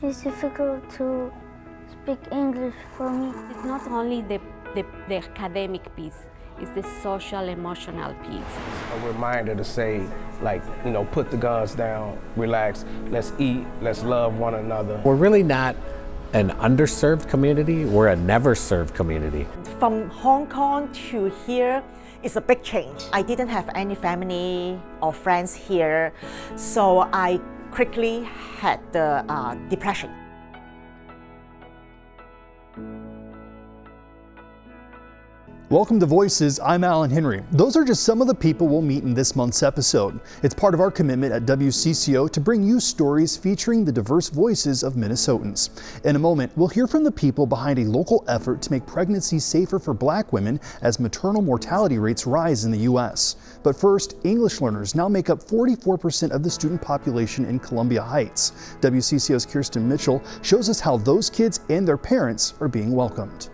It's difficult to speak English for me. It's not only the academic piece, it's the social, emotional piece. A reminder to say, like, put the guns down, relax, let's eat, let's love one another. We're really not an underserved community, we're a never served community. From Hong Kong to here, it's a big change. I didn't have any family or friends here, so I quickly had the depression. Welcome to Voices, I'm Alan Henry. Those are just some of the people we'll meet in this month's episode. It's part of our commitment at WCCO to bring you stories featuring the diverse voices of Minnesotans. In a moment, we'll hear from the people behind a local effort to make pregnancy safer for Black women as maternal mortality rates rise in the U.S. But first, English learners now make up 44% of the student population in Columbia Heights. WCCO's Kirsten Mitchell shows us how those kids and their parents are being welcomed.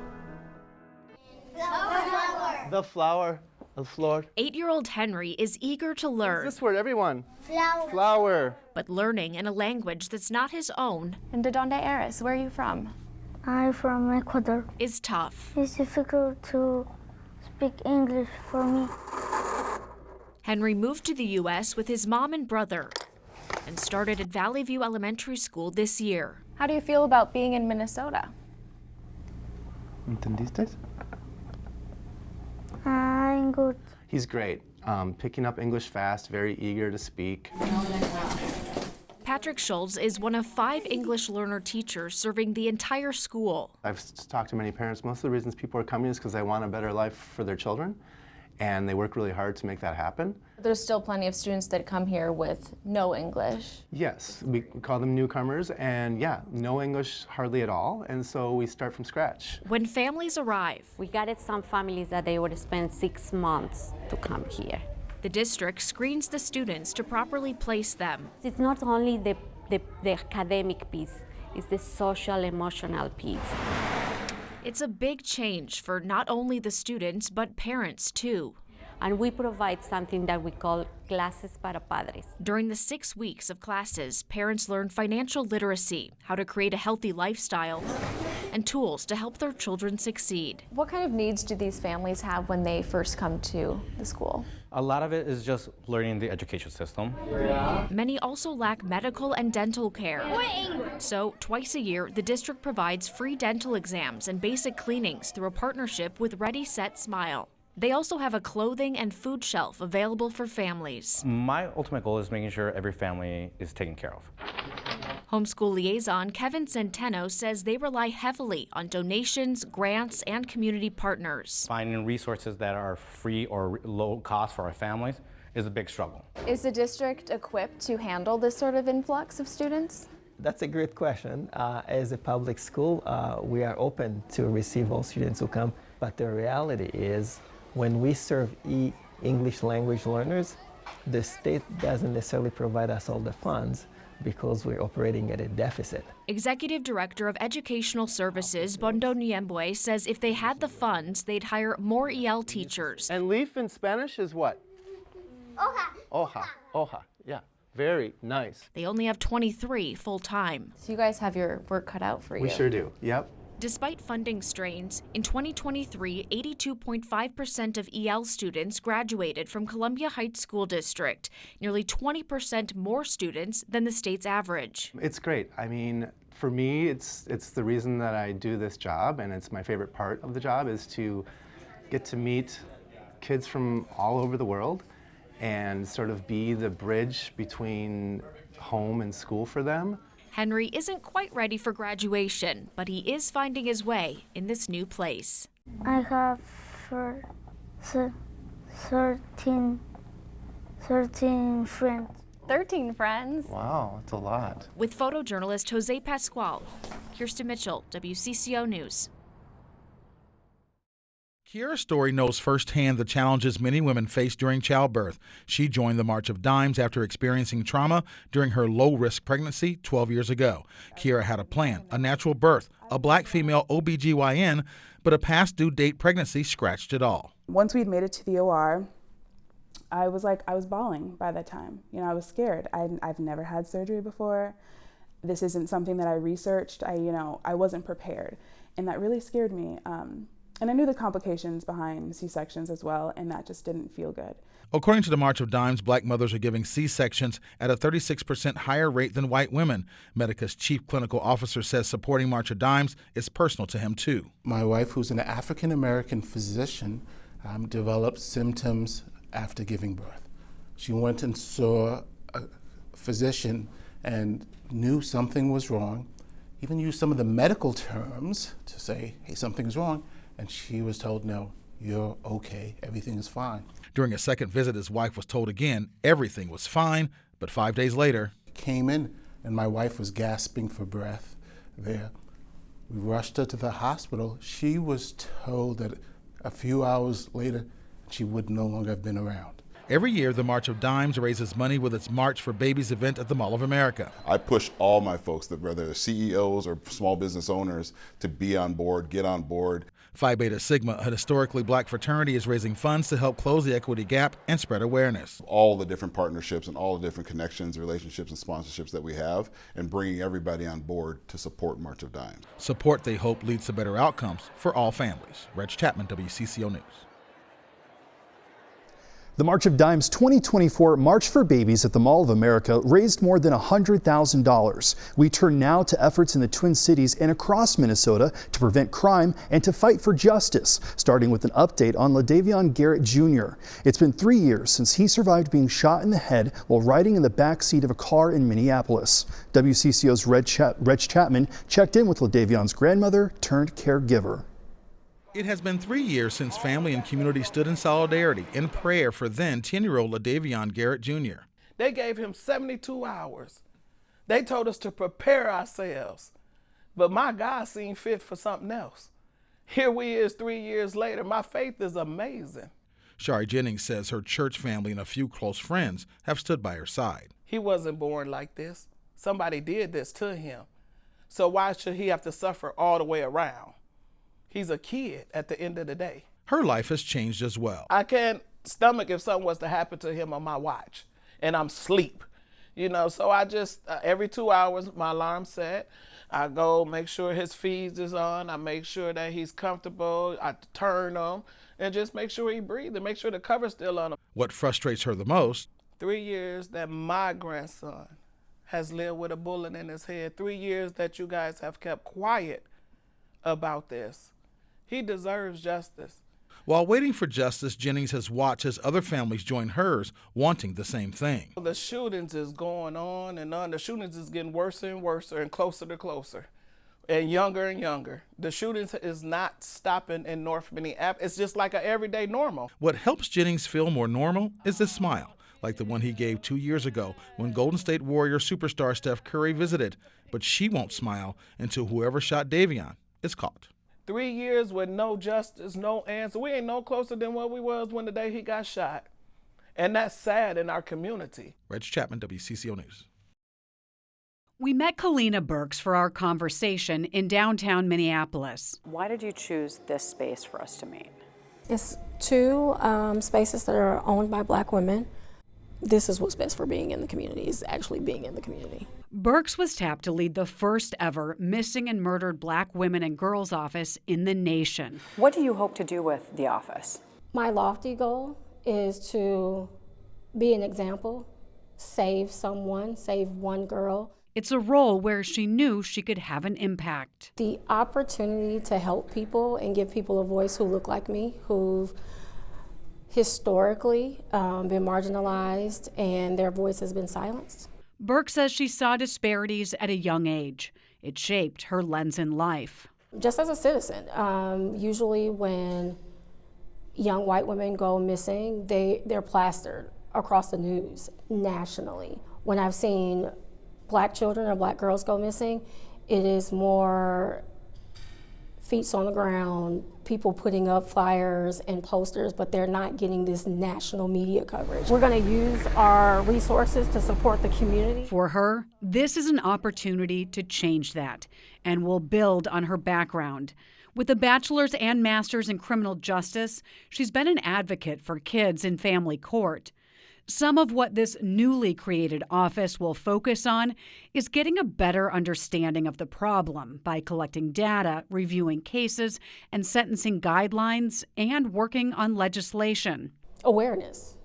The flower, the floor. 8-year-old Henry is eager to learn. This word, everyone. Flower. Flower. But learning in a language that's not his own. And de donde eres? Where are you from? I'm from Ecuador. Is tough. It's difficult to speak English for me. Henry moved to the U.S. with his mom and brother and started at Valley View Elementary School this year. How do you feel about being in Minnesota? ¿Entendiste? I'm good. He's great. Picking up English fast, very eager to speak. Patrick Schultz is one of 5 English learner teachers serving the entire school. I've talked to many parents. Most of the reasons people are coming is because they want a better life for their children, and they work really hard to make that happen. There's still plenty of students that come here with no English. Yes, we call them newcomers, and yeah, no English hardly at all, and so we start from scratch. When families arrive, We got some families that they would spend 6 months to come here. the district screens the students to properly place them. It's not only the academic piece, it's the social, emotional piece. It's a big change for not only the students, but parents too. And we provide something that we call clases para padres. During the 6 weeks of classes, parents learn financial literacy, how to create a healthy lifestyle, and tools to help their children succeed. What kind of needs do these families have when they first come to the school? A lot of it is just learning the education system. Many also lack medical and dental care. So, twice a year, the district provides free dental exams and basic cleanings through a partnership with Ready, Set, Smile. They also have a clothing and food shelf available for families. My ultimate goal is making sure every family is taken care of. Homeschool liaison Kevin Centeno says they rely heavily on donations, grants, and community partners. Finding resources that are free or low cost for our families is a big struggle. Is the district equipped to handle this sort of influx of students? That's a great question. As a public school, we are open to receive all students who come, but the reality is when we serve English language learners, the state doesn't necessarily provide us all the funds because we're operating at a deficit. Executive Director of Educational Services, Bondo Niembwe, says if they had the funds, they'd hire more EL teachers. And leaf in Spanish is what? Hoja. Hoja. Hoja. Yeah. Very nice. They only have 23 full-time. So you guys have your work cut out for you. We sure do. Yep. Despite funding strains, in 2023, 82.5% of EL students graduated from Columbia Heights School District, nearly 20% more students than the state's average. It's great. I mean, for me, it's the reason that I do this job, and it's my favorite part of the job is to get to meet kids from all over the world and sort of be the bridge between home and school for them. Henry isn't quite ready for graduation, but he is finding his way in this new place. I have 13 friends. 13 friends? Wow, that's a lot. With photojournalist Jose Pascual, Kirsten Mitchell, WCCO News. Kiara's story knows firsthand the challenges many women face during childbirth. She joined the March of Dimes after experiencing trauma during her low-risk pregnancy 12 years ago. Kiara had a plan, a natural birth, a Black female OBGYN, but a past due date pregnancy scratched it all. Once we'd made it to the OR, I was bawling by that time. I was scared. I've never had surgery before. this isn't something that I researched. I wasn't prepared, and that really scared me. And I knew the complications behind C-sections as well, and that just didn't feel good. According to the March of Dimes, black mothers are giving C-sections at a 36% higher rate than white women. Medica's chief clinical officer says supporting March of Dimes is personal to him, too. My wife, who's an African-American physician, developed symptoms after giving birth. She went and saw a physician and knew something was wrong, even used some of the medical terms to say, hey, something's wrong. And she was told, no, you're okay, everything is fine. During a second visit, his wife was told again everything was fine, but 5 days later, came in and my wife was gasping for breath there. We rushed her to the hospital. She was told that a few hours later, she would no longer have been around. Every year, the March of Dimes raises money with its March for Babies event at the Mall of America. I push all my folks, whether they're CEOs or small business owners, to be on board, get on board. Phi Beta Sigma, a historically black fraternity, is raising funds to help close the equity gap and spread awareness. All the different partnerships and all the different connections, relationships, and sponsorships that we have, and bringing everybody on board to support March of Dimes. Support, they hope, leads to better outcomes for all families. Reg Chapman, WCCO News. The March of Dimes 2024 March for Babies at the Mall of America raised more than $100,000. We turn now to efforts in the Twin Cities and across Minnesota to prevent crime and to fight for justice, starting with an update on LaDavion Garrett Jr. It's been 3 years since he survived being shot in the head while riding in the back seat of a car in Minneapolis. WCCO's Reg Chapman checked in with LaDavion's grandmother turned caregiver. It has been 3 years since family and community stood in solidarity in prayer for then 10-year-old LaDavion Garrett Jr. They gave him 72 hours. They told us to prepare ourselves. But my God seemed fit for something else. Here we is 3 years later. My faith is amazing. Shari Jennings says her church family and a few close friends have stood by her side. He wasn't born like this. Somebody did this to him. So why should he have to suffer all the way around? He's a kid at the end of the day. Her life has changed as well. I can't stomach if something was to happen to him on my watch and I'm asleep. So I just, every 2 hours, my alarm set. I go make sure his feeds is on. I make sure that he's comfortable. I turn him and just make sure he breathes and make sure the cover's still on him. What frustrates her the most? 3 years that my grandson has lived with a bullet in his head. 3 years that you guys have kept quiet about this. He deserves justice. While waiting for justice, Jennings has watched as other families join hers, wanting the same thing. The shootings is going on and on. The shootings is getting worse and worse and closer to closer and younger. The shootings is not stopping in North Minneapolis. It's just like an everyday normal. What helps Jennings feel more normal is the smile, like the one he gave 2 years ago when Golden State Warrior superstar Steph Curry visited. But she won't smile until whoever shot Davion is caught. 3 years with no justice, no answer. We ain't no closer than what we was when the day he got shot. And that's sad in our community. Reg Chapman, WCCO News. We met Kalina Burks for our conversation in downtown Minneapolis. Why did you choose this space for us to meet? It's two spaces that are owned by Black women. This is what's best for being in the community, is actually being in the community. Burks was tapped to lead the first ever missing and murdered Black women and girls office in the nation. What do you hope to do with the office? My lofty goal is to be an example, save someone, save one girl. It's a role where she knew she could have an impact. The opportunity to help people and give people a voice who look like me, who've historically been marginalized and their voice has been silenced. Burke says she saw disparities at a young age. It shaped her lens in life. Just as a citizen, usually when young white women go missing, they're plastered across the news nationally. When I've seen Black children or Black girls go missing, it is more feet on the ground, people putting up flyers and posters, but they're not getting this national media coverage. We're going to use our resources to support the community. For her, this is an opportunity to change that and will build on her background. With a bachelor's and master's in criminal justice, she's been an advocate for kids in family court. Some of what this newly created office will focus on is getting a better understanding of the problem by collecting data, reviewing cases, and sentencing guidelines, and working on legislation. Awareness.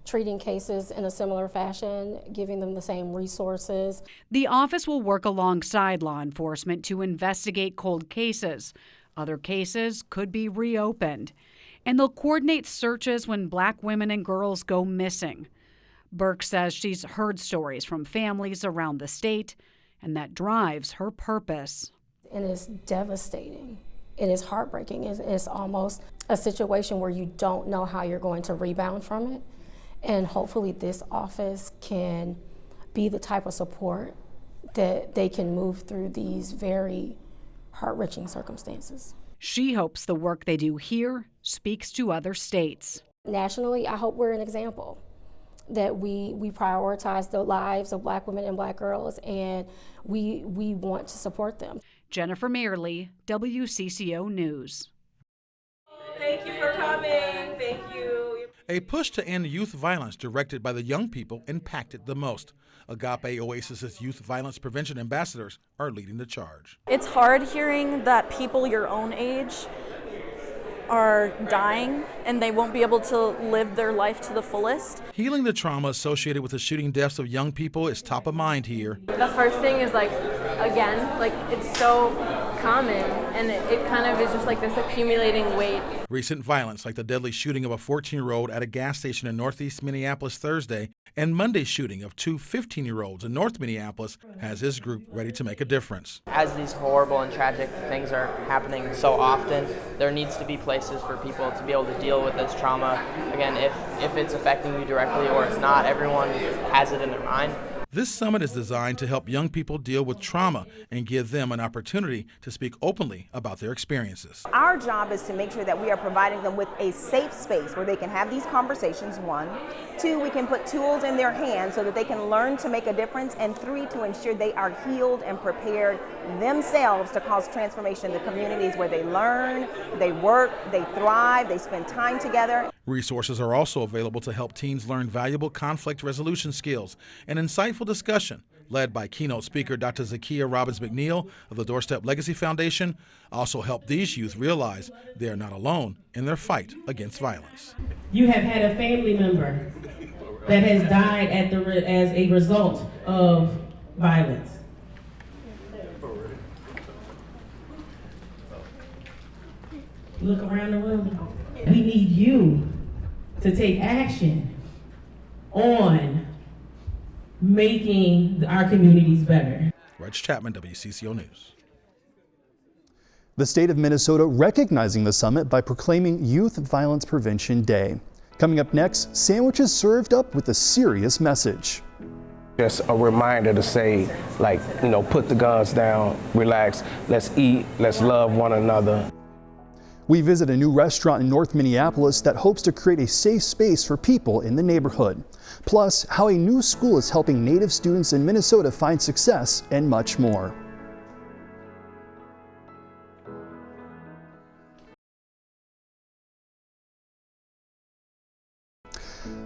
Treating cases in a similar fashion, giving them the same resources. The office will work alongside law enforcement to investigate cold cases. Other cases could be reopened. And they'll coordinate searches when Black women and girls go missing. Burke says she's heard stories from families around the state, and that drives her purpose. And it's devastating. It is heartbreaking. It's almost a situation where you don't know how you're going to rebound from it. And hopefully this office can be the type of support that they can move through these very heart-wrenching circumstances. She hopes the work they do here speaks to other states. Nationally, I hope we're an example, that we prioritize the lives of Black women and Black girls, and we want to support them. Jennifer Mayerly, WCCO News. Thank you for coming. Thank you. A push to end youth violence directed by the young people impacted the most. Agape Oasis's youth violence prevention ambassadors are leading the charge. It's hard hearing that people your own age are dying and they won't be able to live their life to the fullest. Healing the trauma associated with the shooting deaths of young people is top of mind here. The first thing is it's so common, and it kind of is just like this accumulating weight. Recent violence, like the deadly shooting of a 14-year-old at a gas station in northeast Minneapolis Thursday, and Monday's shooting of two 15-year-olds in North Minneapolis, has his group ready to make a difference. As these horrible and tragic things are happening so often, there needs to be places for people to be able to deal with this trauma. Again, if it's affecting you directly or it's not, everyone has it in their mind. This summit is designed to help young people deal with trauma and give them an opportunity to speak openly about their experiences. Our job is to make sure that we are providing them with a safe space where they can have these conversations, 1. 2, we can put tools in their hands so that they can learn to make a difference, and 3, to ensure they are healed and prepared themselves to cause transformation in the communities where they learn, they work, they thrive, they spend time together. Resources are also available to help teens learn valuable conflict resolution skills and insightful discussion, led by keynote speaker Dr. Zakiya Robbins McNeil of the Doorstep Legacy Foundation, also help these youth realize they are not alone in their fight against violence. You have had a family member that has died as a result of violence. Look around the room. We need you to take action on making our communities better. Reg Chapman, WCCO News. The state of Minnesota recognizing the summit by proclaiming Youth Violence Prevention Day. Coming up next, sandwiches served up with a serious message. Just a reminder to say, put the guns down, relax, let's eat, let's love one another. We visit a new restaurant in North Minneapolis that hopes to create a safe space for people in the neighborhood. Plus, how a new school is helping Native students in Minnesota find success, and much more.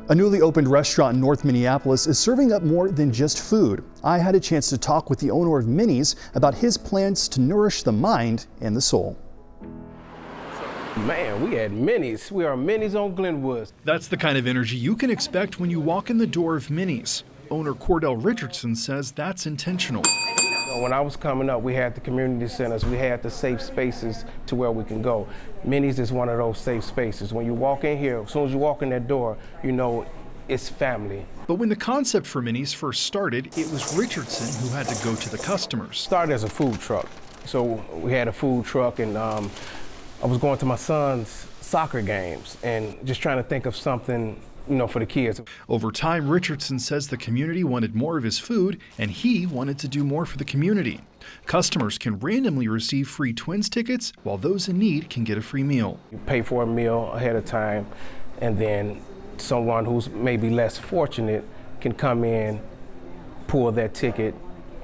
A newly opened restaurant in North Minneapolis is serving up more than just food. I had a chance to talk with the owner of Minnie's about his plans to nourish the mind and the soul. Man, we had Minnie's. We are Minnie's on Glenwood. That's the kind of energy you can expect when you walk in the door of Minnie's. Owner Cordell Richardson says that's intentional. When I was coming up, we had the community centers, we had the safe spaces to where we can go. Minnie's is one of those safe spaces. When you walk in here, as soon as you walk in that door, you know it's family. But when the concept for Minnie's first started, it was Richardson who had to go to the customers. Started as a food truck. So we had a food truck, and I was going to my son's soccer games and just trying to think of something, for the kids. Over time, Richardson says the community wanted more of his food, and he wanted to do more for the community. Customers can randomly receive free Twins tickets, while those in need can get a free meal. You pay for a meal ahead of time, and then someone who's maybe less fortunate can come in, pull their ticket,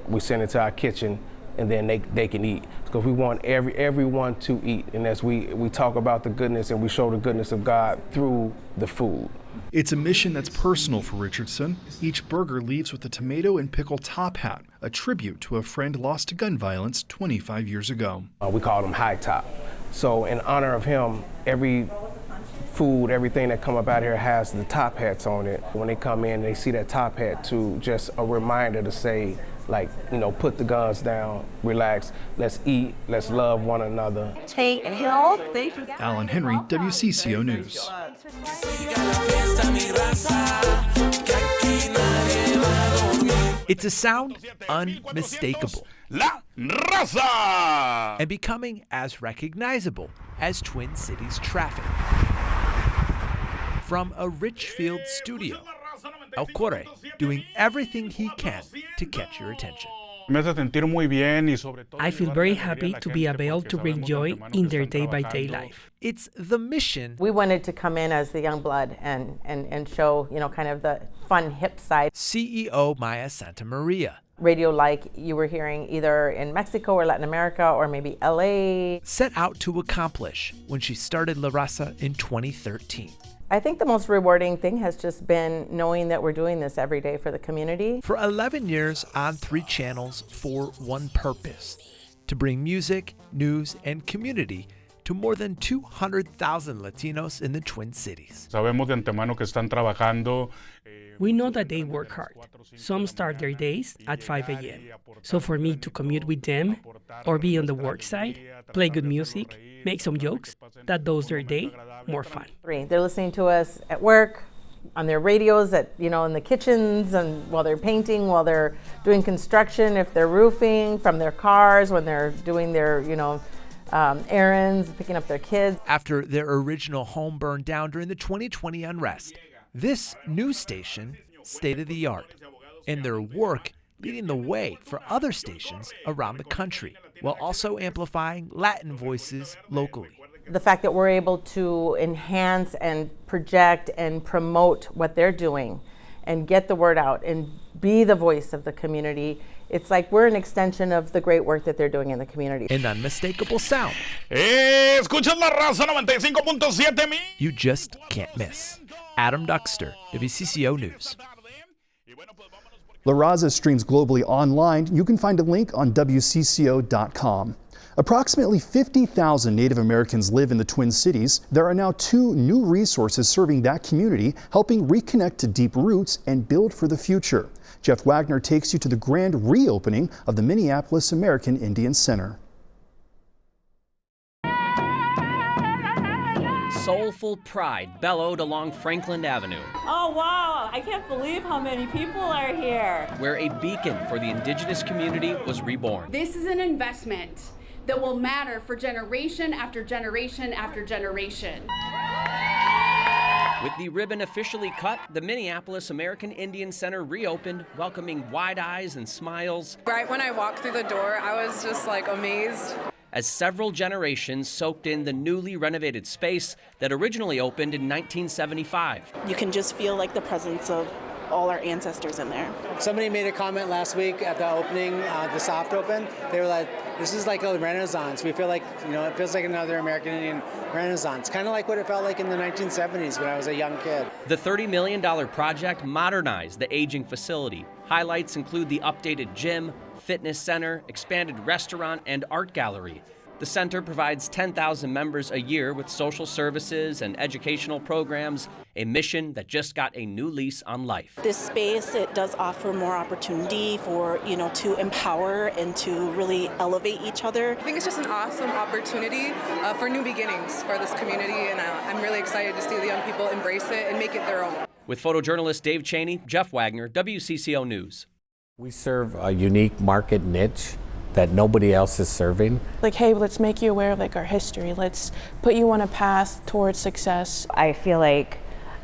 we send it to our kitchen, and then they can eat. Because we want everyone to eat, and as we talk about the goodness and we show the goodness of God through the food. It's a mission that's personal for Richardson. Each burger leaves with a tomato and pickle top hat, a tribute to a friend lost to gun violence 25 years ago. We call him High Top. So in honor of him, every food, everything that come up out here has the top hats on it. When they come in, they see that top hat too, just a reminder to say, like, you know, put the guns down, relax, let's eat, let's love one another. Take health. Alan Henry, WCCO News. It's a sound unmistakable. La Raza! And becoming as recognizable as Twin Cities traffic. From a Richfield studio, El Core doing everything he can to catch your attention. I feel very happy to be able to bring joy in their day-by-day life. It's the mission. We wanted to come in as the young blood and show, you know, kind of the fun, hip side. CEO Maya Santa Maria. Radio like you were hearing either in Mexico or Latin America or maybe LA. Set out to accomplish when she started La Raza in 2013. I think the most rewarding thing has just been knowing that we're doing this every day for the community. For 11 years on 3 channels for one purpose, to bring music, news, and community to more than 200,000 Latinos in the Twin Cities. We know that they work hard. Some start their days at 5 a.m. So for me to commute with them or be on the work side, play good music, make some jokes, that does their day more fun. They're listening to us at work, on their radios, in the kitchens, and while they're painting, while they're doing construction, if they're roofing, from their cars, when they're doing their, errands, picking up their kids. After their original home burned down during the 2020 unrest, this news station, state-of-the-art, and their work leading the way for other stations around the country, while also amplifying Latin voices locally. The fact that we're able to enhance and project and promote what they're doing and get the word out and be the voice of the community, it's like we're an extension of the great work that they're doing in the community. An unmistakable sound. Escuchas La Raza 95.7. You just can't miss. Adam Duxter, WCCO News. La Raza streams globally online. You can find a link on WCCO.com. Approximately 50,000 Native Americans live in the Twin Cities. There are now 2 new resources serving that community, helping reconnect to deep roots and build for the future. Jeff Wagner takes you to the grand reopening of the Minneapolis American Indian Center. Soulful pride bellowed along Franklin Avenue. Oh wow, I can't believe how many people are here. Where a beacon for the indigenous community was reborn. This is an investment that will matter for generation after generation after generation. With the ribbon officially cut, the Minneapolis American Indian Center reopened, welcoming wide eyes and smiles. Right when I walked through the door, I was just amazed. As several generations soaked in the newly renovated space that originally opened in 1975. You can just feel the presence of all our ancestors in there. Somebody made a comment last week at the opening, the soft open. They were like, this is like a renaissance. We feel like, it feels like another American Indian renaissance. Kind of like what it felt like in the 1970s when I was a young kid. The $30 million project modernized the aging facility. Highlights include the updated gym, fitness center, expanded restaurant, and art gallery. The center provides 10,000 members a year with social services and educational programs, a mission that just got a new lease on life. This space, it does offer more opportunity for, to empower and to really elevate each other. I think it's just an awesome opportunity for new beginnings for this community, and I'm really excited to see the young people embrace it and make it their own. With photojournalist Dave Cheney, Jeff Wagner, WCCO News. We serve a unique market niche that nobody else is serving. Hey, let's make you aware of our history. Let's put you on a path towards success. I feel like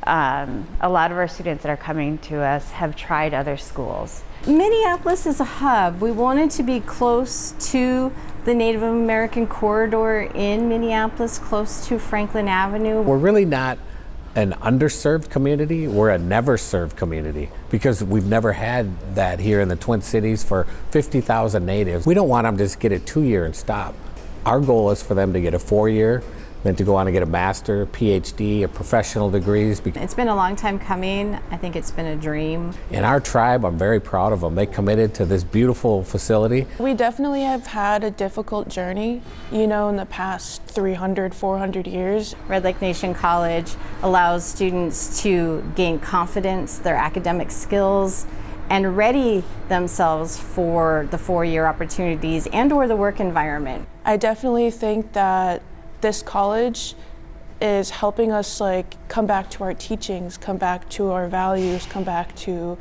a lot of our students that are coming to us have tried other schools. Minneapolis is a hub. We wanted to be close to the Native American corridor in Minneapolis, close to Franklin Avenue. We're really not an underserved community, we're a never served community because we've never had that here in the Twin Cities for 50,000 natives. We don't want them to just get a 2-year and stop. Our goal is for them to get a 4-year, then to go on and get a master, PhD, or professional degrees. It's been a long time coming. I think it's been a dream. In our tribe, I'm very proud of them. They committed to this beautiful facility. We definitely have had a difficult journey, in the past 300, 400 years. Red Lake Nation College allows students to gain confidence, their academic skills, and ready themselves for the four-year opportunities and or the work environment. I definitely think that this college is helping us come back to our teachings, come back to our values, come back to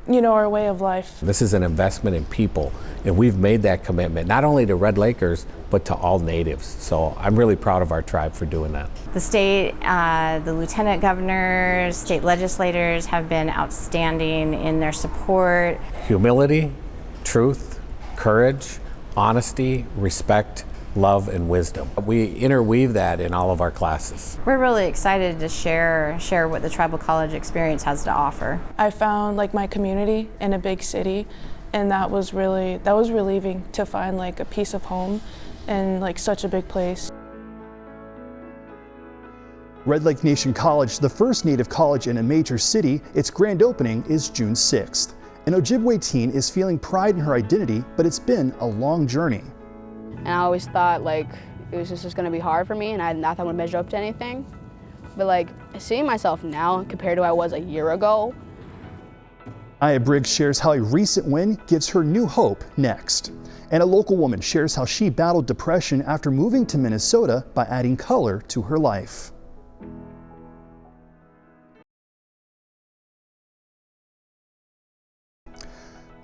our way of life. This is an investment in people, and we've made that commitment not only to Red Lakers but to all natives. So I'm really proud of our tribe for doing that. The state, the lieutenant governors, state legislators have been outstanding in their support. Humility, truth, courage, honesty, respect, love, and wisdom. We interweave that in all of our classes. We're really excited to share what the tribal college experience has to offer. I found my community in a big city, and that was relieving to find a piece of home in such a big place. Red Lake Nation College, the first Native college in a major city, its grand opening is June 6th. An Ojibwe teen is feeling pride in her identity, but it's been a long journey. And I always thought it was just going to be hard for me, and I thought I would measure up to anything. But seeing myself now compared to who I was a year ago. Aya Briggs shares how a recent win gives her new hope next. And a local woman shares how she battled depression after moving to Minnesota by adding color to her life.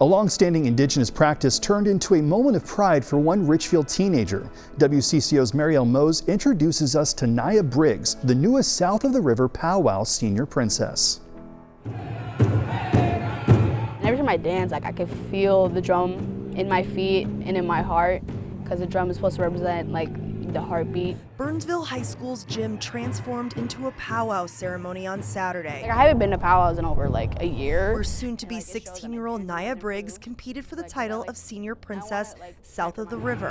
A long-standing Indigenous practice turned into a moment of pride for one Richfield teenager. WCCO's Marielle Mose introduces us to Aya Briggs, the newest south of the river powwow senior princess. Every time I dance, I can feel the drum in my feet and in my heart, because the drum is supposed to represent the heartbeat. Burnsville High School's gym transformed into a powwow ceremony on Saturday. I haven't been to powwows in over a year. Where soon-to-be 16-year-old Aya Briggs competed for the title of senior princess south of the river.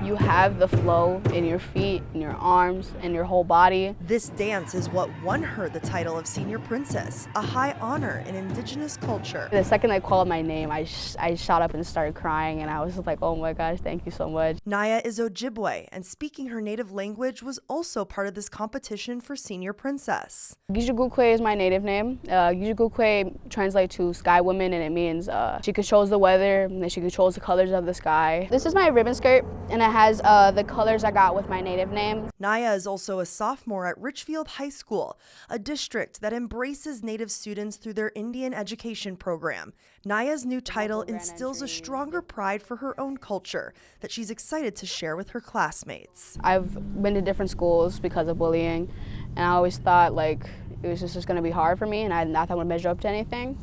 You have the flow in your feet, in your arms, and your whole body. This dance is what won her the title of senior princess, a high honor in Indigenous culture. The second they called my name, I shot up and started crying, and I was just like, oh my gosh, thank you so much. Aya is Ojibwe, and speaking her native language was also part of this competition for senior princess. Gijigukwe is my native name. Gijigukwe translates to sky woman, and it means she controls the weather, and she controls the colors of the sky. This is my ribbon skirt, and it has the colors I got with my native name. Aya is also a sophomore at Richfield High School, a district that embraces Native students through their Indian education program. Aya's new title instills a stronger pride for her own culture that she's excited to share with her classmates. I've been to different schools because of bullying, and I always thought it was just going to be hard for me, and I thought I would measure up to anything.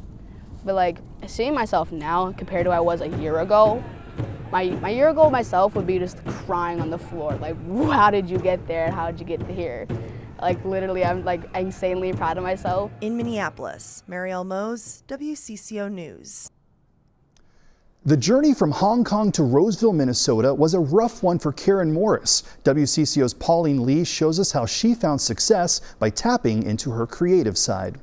But seeing myself now compared to who I was a year ago, my year ago myself would be just crying on the floor, how did you get there? How did you get here? Literally, I'm insanely proud of myself. In Minneapolis, Marielle Mose, WCCO News. The journey from Hong Kong to Roseville, Minnesota was a rough one for Karen Morris. WCCO's Pauline Lee shows us how she found success by tapping into her creative side.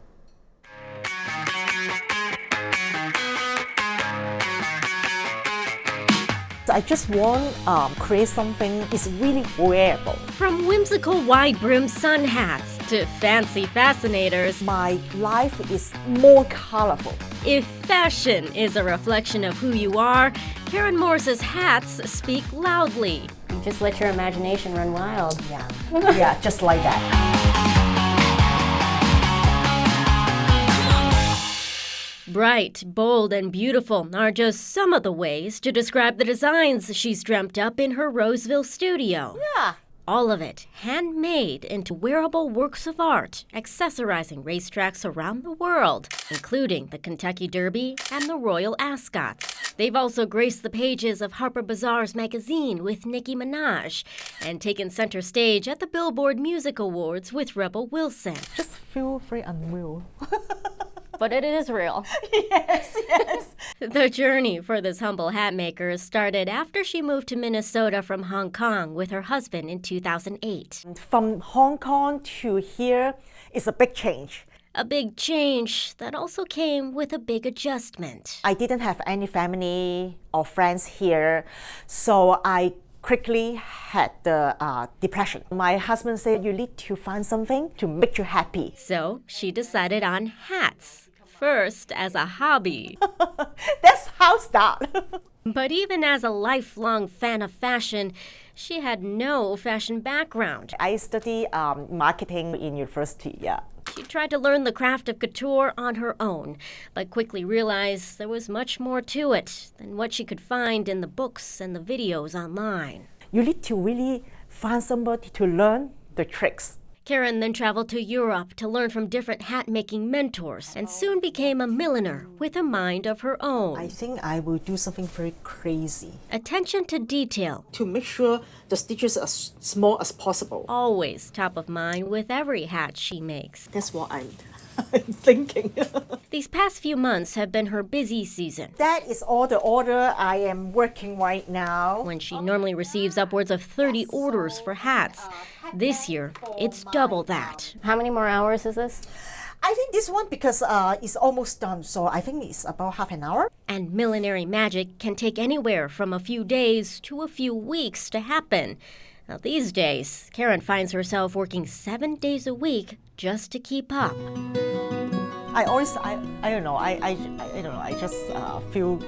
I just want to create something that's really wearable. From whimsical wide-brimmed sun hats to fancy fascinators, my life is more colorful. If fashion is a reflection of who you are, Karen Morris's hats speak loudly. You just let your imagination run wild. Yeah, yeah, just like that. Bright, bold, and beautiful are just some of the ways to describe the designs she's dreamt up in her Roseville studio. Yeah. All of it handmade into wearable works of art, accessorizing racetracks around the world, including the Kentucky Derby and the Royal Ascots. They've also graced the pages of Harper Bazaar's magazine with Nicki Minaj and taken center stage at the Billboard Music Awards with Rebel Wilson. Just feel free and real. But it is real. Yes, yes. The journey for this humble hat maker started after she moved to Minnesota from Hong Kong with her husband in 2008. From Hong Kong to here is a big change. A big change that also came with a big adjustment. I didn't have any family or friends here, so I quickly had the depression. My husband said, you need to find something to make you happy. So she decided on hats, first as a hobby. That's how it started. But even as a lifelong fan of fashion, she had no fashion background. I studied marketing in university, yeah. She tried to learn the craft of couture on her own, but quickly realized there was much more to it than what she could find in the books and the videos online. You need to really find somebody to learn the tricks. Karen then traveled to Europe to learn from different hat-making mentors and soon became a milliner with a mind of her own. I think I will do something very crazy. Attention to detail. To make sure the stitches are as small as possible. Always top of mind with every hat she makes. That's what I'm thinking. These past few months have been her busy season. That is all the order I am working right now. When she normally receives upwards of 30 orders for hats. This year, it's double that. How many more hours is this? I think this one, because it's almost done, so I think it's about half an hour. And millinery magic can take anywhere from a few days to a few weeks to happen. Now these days, Karen finds herself working 7 days a week just to keep up. I don't know, I just feel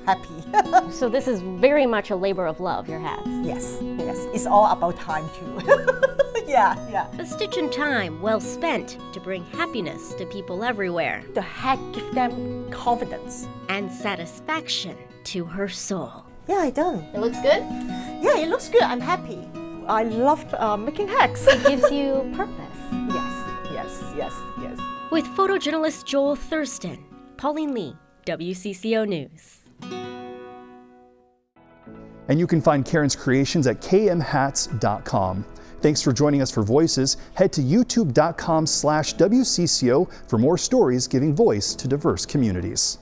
happy. So this is very much a labor of love, your hats. Yes, yes. It's all about time too. Yeah. A stitch in time well spent to bring happiness to people everywhere. The hat gives them confidence. And satisfaction to her soul. Yeah, I done. It looks good? Yeah, it looks good. I'm happy. I love making hats. It gives you purpose. Yes. With photojournalist Joel Thurston, Pauline Lee, WCCO News. And you can find Karen's creations at kmhats.com. Thanks for joining us for Voices. Head to youtube.com/WCCO for more stories giving voice to diverse communities.